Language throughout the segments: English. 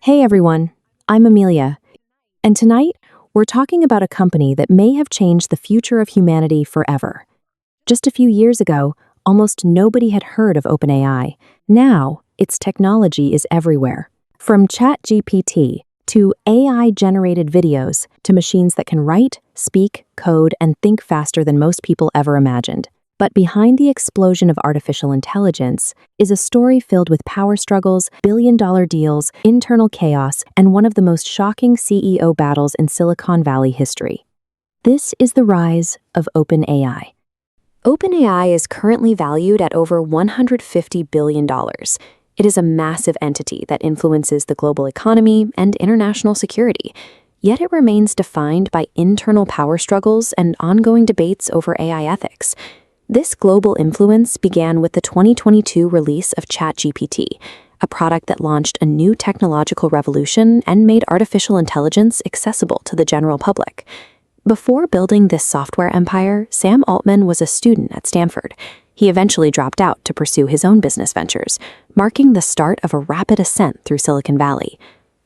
Hey everyone, I'm Amelia, and tonight we're talking about a company that may have changed the future of humanity forever. Just a few years ago, almost nobody had heard of OpenAI. Now, its technology is everywhere. From ChatGPT to AI-generated videos to machines that can write, speak, code, and think faster than most people ever imagined. But behind the explosion of artificial intelligence is a story filled with power struggles, billion-dollar deals, internal chaos, and one of the most shocking CEO battles in Silicon Valley history. This is the rise of OpenAI. OpenAI is currently valued at over $150 billion. It is a massive entity that influences the global economy and international security, yet it remains defined by internal power struggles and ongoing debates over AI ethics. This global influence began with the 2022 release of ChatGPT, a product that launched a new technological revolution and made artificial intelligence accessible to the general public. Before building this software empire, Sam Altman was a student at Stanford. He eventually dropped out to pursue his own business ventures, marking the start of a rapid ascent through Silicon Valley.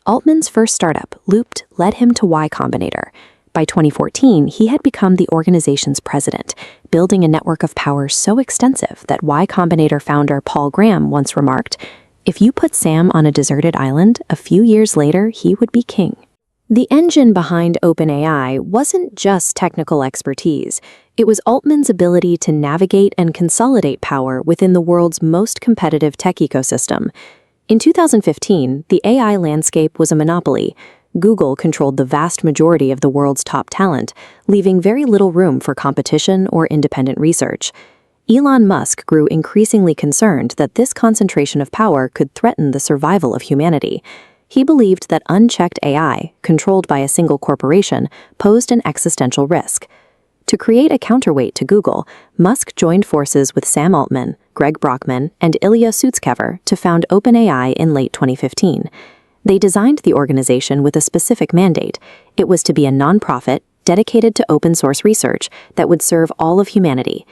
Altman's first startup, Looped, led him to Y Combinator. By 2014, he had become the organization's president, building a network of power so extensive that Y Combinator founder Paul Graham once remarked, "If you put Sam on a deserted island, a few years later he would be king." The engine behind OpenAI wasn't just technical expertise. It was Altman's ability to navigate and consolidate power within the world's most competitive tech ecosystem. In 2015, the AI landscape was a monopoly. Google controlled the vast majority of the world's top talent, leaving very little room for competition or independent research. Elon Musk grew increasingly concerned that this concentration of power could threaten the survival of humanity. He believed that unchecked AI, controlled by a single corporation, posed an existential risk. To create a counterweight to Google, Musk joined forces with Sam Altman, Greg Brockman, and Ilya Sutskever to found OpenAI in late 2015. They designed the organization with a specific mandate. It was to be a nonprofit dedicated to open-source research that would serve all of humanity.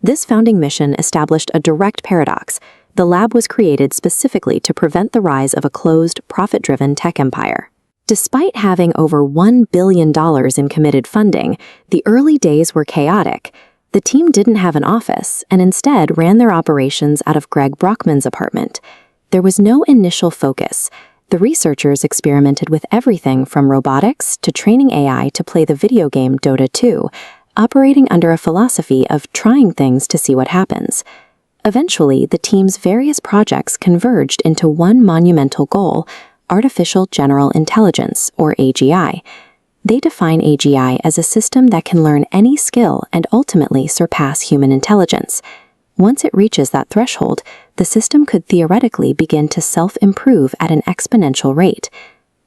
This founding mission established a direct paradox. The lab was created specifically to prevent the rise of a closed, profit-driven tech empire. Despite having over $1 billion in committed funding, the early days were chaotic. The team didn't have an office and instead ran their operations out of Greg Brockman's apartment. There was no initial focus. The researchers experimented with everything from robotics to training AI to play the video game Dota 2, operating under a philosophy of trying things to see what happens. Eventually, the team's various projects converged into one monumental goal: artificial general intelligence, or AGI. They define AGI as a system that can learn any skill and ultimately surpass human intelligence. Once it reaches that threshold, the system could theoretically begin to self-improve at an exponential rate.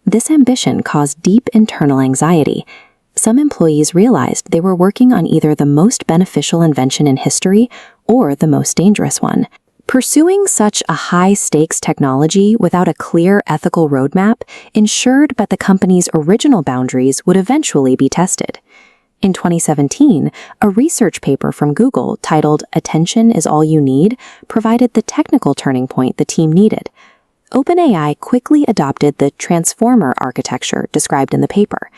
This ambition caused deep internal anxiety. Some employees realized they were working on either the most beneficial invention in history or the most dangerous one. Pursuing such a high-stakes technology without a clear ethical roadmap ensured that the company's original boundaries would eventually be tested. In 2017, a research paper from Google titled "Attention is All You Need" provided the technical turning point the team needed. OpenAI quickly adopted the transformer architecture described in the paper.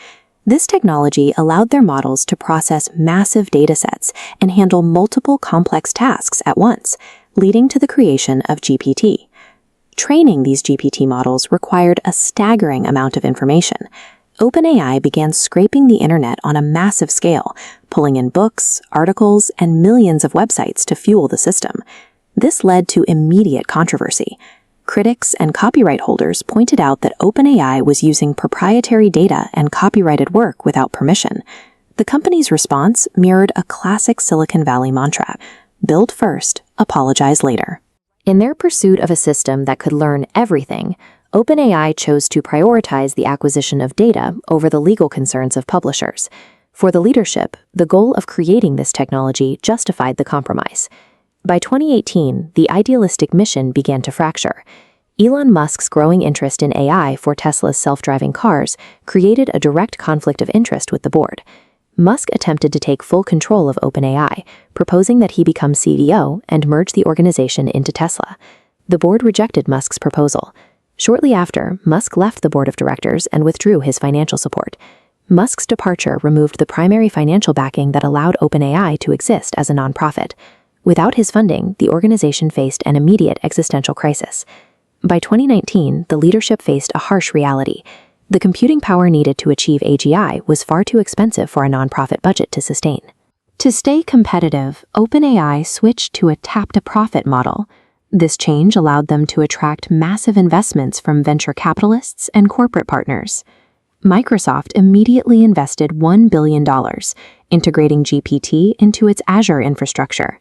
This technology allowed their models to process massive datasets and handle multiple complex tasks at once, leading to the creation of GPT. Training these GPT models required a staggering amount of information. OpenAI began scraping the internet on a massive scale, pulling in books, articles, and millions of websites to fuel the system. This led to immediate controversy. Critics and copyright holders pointed out that OpenAI was using proprietary data and copyrighted work without permission. The company's response mirrored a classic Silicon Valley mantra: build first, apologize later. In their pursuit of a system that could learn everything, OpenAI chose to prioritize the acquisition of data over the legal concerns of publishers. For the leadership, the goal of creating this technology justified the compromise. By 2018, the idealistic mission began to fracture. Elon Musk's growing interest in AI for Tesla's self-driving cars created a direct conflict of interest with the board. Musk attempted to take full control of OpenAI, proposing that he become CEO and merge the organization into Tesla. The board rejected Musk's proposal. Shortly after, Musk left the board of directors and withdrew his financial support. Musk's departure removed the primary financial backing that allowed OpenAI to exist as a nonprofit. Without his funding, the organization faced an immediate existential crisis. By 2019, the leadership faced a harsh reality. The computing power needed to achieve AGI was far too expensive for a nonprofit budget to sustain. To stay competitive, OpenAI switched to a tap-to-profit model. This change allowed them to attract massive investments from venture capitalists and corporate partners. Microsoft immediately invested $1 billion, integrating GPT into its Azure infrastructure.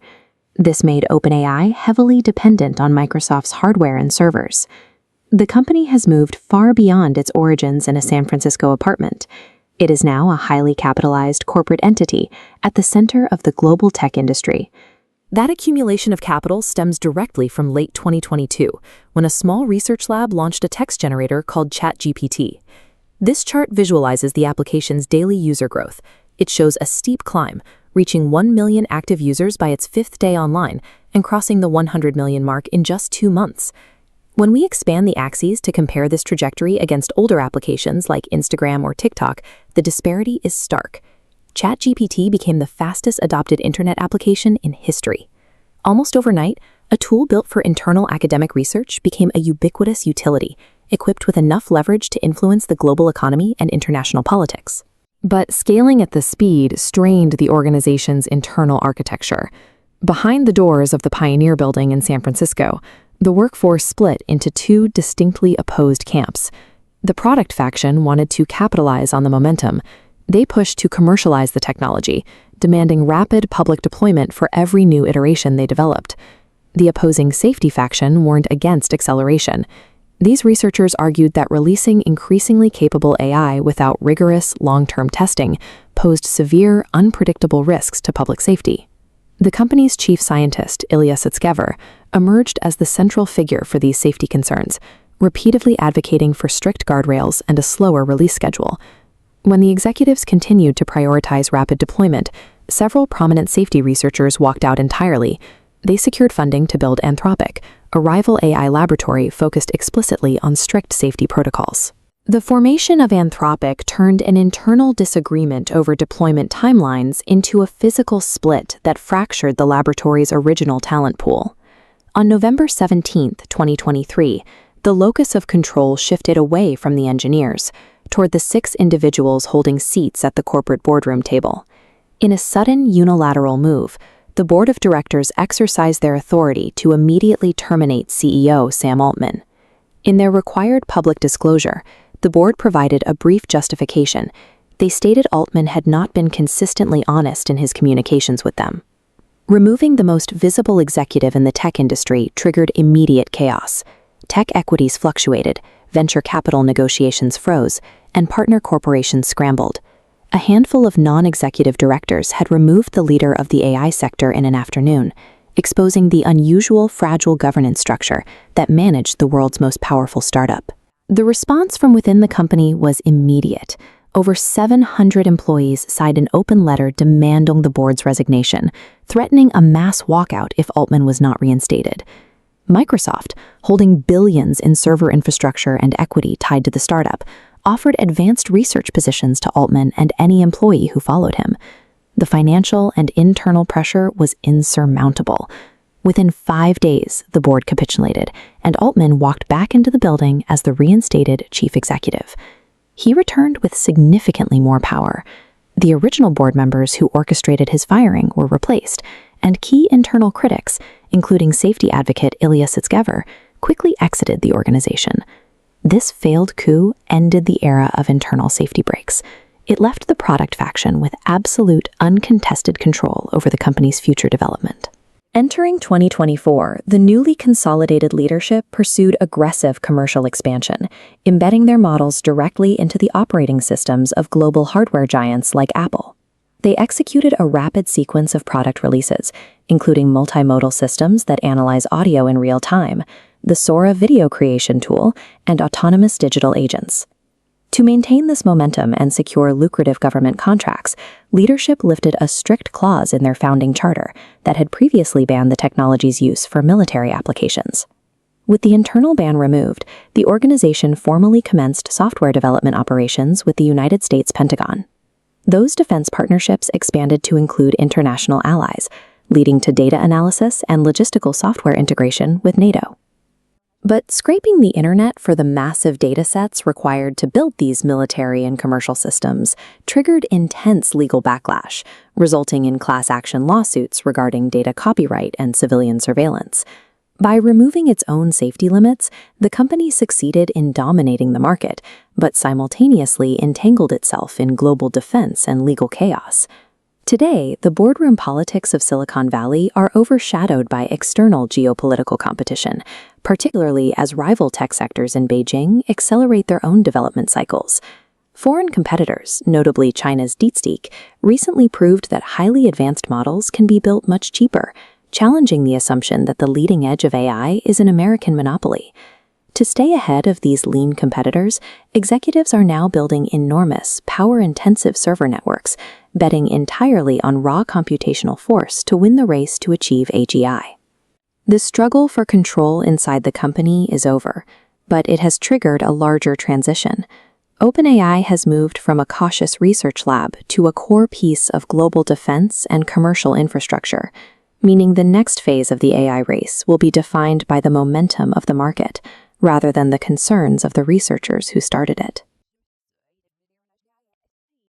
This made OpenAI heavily dependent on Microsoft's hardware and servers. The company has moved far beyond its origins in a San Francisco apartment. It is now a highly capitalized corporate entity at the center of the global tech industry. That accumulation of capital stems directly from late 2022, when a small research lab launched a text generator called ChatGPT. This chart visualizes the application's daily user growth. It shows a steep climb, reaching 1 million active users by its 5th day online and crossing the 100 million mark in just 2 months. When we expand the axes to compare this trajectory against older applications like Instagram or TikTok, the disparity is stark. ChatGPT became the fastest adopted internet application in history. Almost overnight, a tool built for internal academic research became a ubiquitous utility, equipped with enough leverage to influence the global economy and international politics. But scaling at this speed strained the organization's internal architecture. Behind the doors of the Pioneer Building in San Francisco, the workforce split into 2 distinctly opposed camps. The product faction wanted to capitalize on the momentum. They pushed to commercialize the technology, demanding rapid public deployment for every new iteration they developed. The opposing safety faction warned against acceleration. These researchers argued that releasing increasingly capable AI without rigorous, long-term testing posed severe, unpredictable risks to public safety. The company's chief scientist, Ilya Sutskever, emerged as the central figure for these safety concerns, repeatedly advocating for strict guardrails and a slower release schedule. When the executives continued to prioritize rapid deployment, several prominent safety researchers walked out entirely. They secured funding to build Anthropic, a rival AI laboratory focused explicitly on strict safety protocols. The formation of Anthropic turned an internal disagreement over deployment timelines into a physical split that fractured the laboratory's original talent pool. On November 17, 2023, the locus of control shifted away from the engineers toward the 6 individuals holding seats at the corporate boardroom table. In a sudden unilateral move, the board of directors exercised their authority to immediately terminate CEO Sam Altman. In their required public disclosure, the board provided a brief justification. They stated Altman had not been consistently honest in his communications with them. Removing the most visible executive in the tech industry triggered immediate chaos. Tech equities fluctuated, venture capital negotiations froze, and partner corporations scrambled. A handful of non-executive directors had removed the leader of the AI sector in an afternoon, exposing the unusual, fragile governance structure that managed the world's most powerful startup. The response from within the company was immediate. Over 700 employees signed an open letter demanding the board's resignation, threatening a mass walkout if Altman was not reinstated. Microsoft, holding billions in server infrastructure and equity tied to the startup, offered advanced research positions to Altman and any employee who followed him. The financial and internal pressure was insurmountable. Within 5 days, the board capitulated, and Altman walked back into the building as the reinstated chief executive. He returned with significantly more power. The original board members who orchestrated his firing were replaced, and key internal critics, including safety advocate Ilya Sutskever, quickly exited the organization. This failed coup ended the era of internal safety breaks. It left the product faction with absolute, uncontested control over the company's future development. Entering 2024, the newly consolidated leadership pursued aggressive commercial expansion, embedding their models directly into the operating systems of global hardware giants like Apple. They executed a rapid sequence of product releases, including multimodal systems that analyze audio in real time, the Sora video creation tool, and autonomous digital agents. To maintain this momentum and secure lucrative government contracts, leadership lifted a strict clause in their founding charter that had previously banned the technology's use for military applications. With the internal ban removed, the organization formally commenced software development operations with the United States Pentagon. Those defense partnerships expanded to include international allies, leading to data analysis and logistical software integration with NATO. But scraping the internet for the massive datasets required to build these military and commercial systems triggered intense legal backlash, resulting in class action lawsuits regarding data copyright and civilian surveillance. By removing its own safety limits, the company succeeded in dominating the market, but simultaneously entangled itself in global defense and legal chaos. Today, the boardroom politics of Silicon Valley are overshadowed by external geopolitical competition, particularly as rival tech sectors in Beijing accelerate their own development cycles. Foreign competitors, notably China's DeepSeek, recently proved that highly advanced models can be built much cheaper, challenging the assumption that the leading edge of AI is an American monopoly. To stay ahead of these lean competitors, executives are now building enormous, power-intensive server networks, betting entirely on raw computational force to win the race to achieve AGI. The struggle for control inside the company is over, but it has triggered a larger transition. OpenAI has moved from a cautious research lab to a core piece of global defense and commercial infrastructure, meaning the next phase of the AI race will be defined by the momentum of the market, rather than the concerns of the researchers who started it.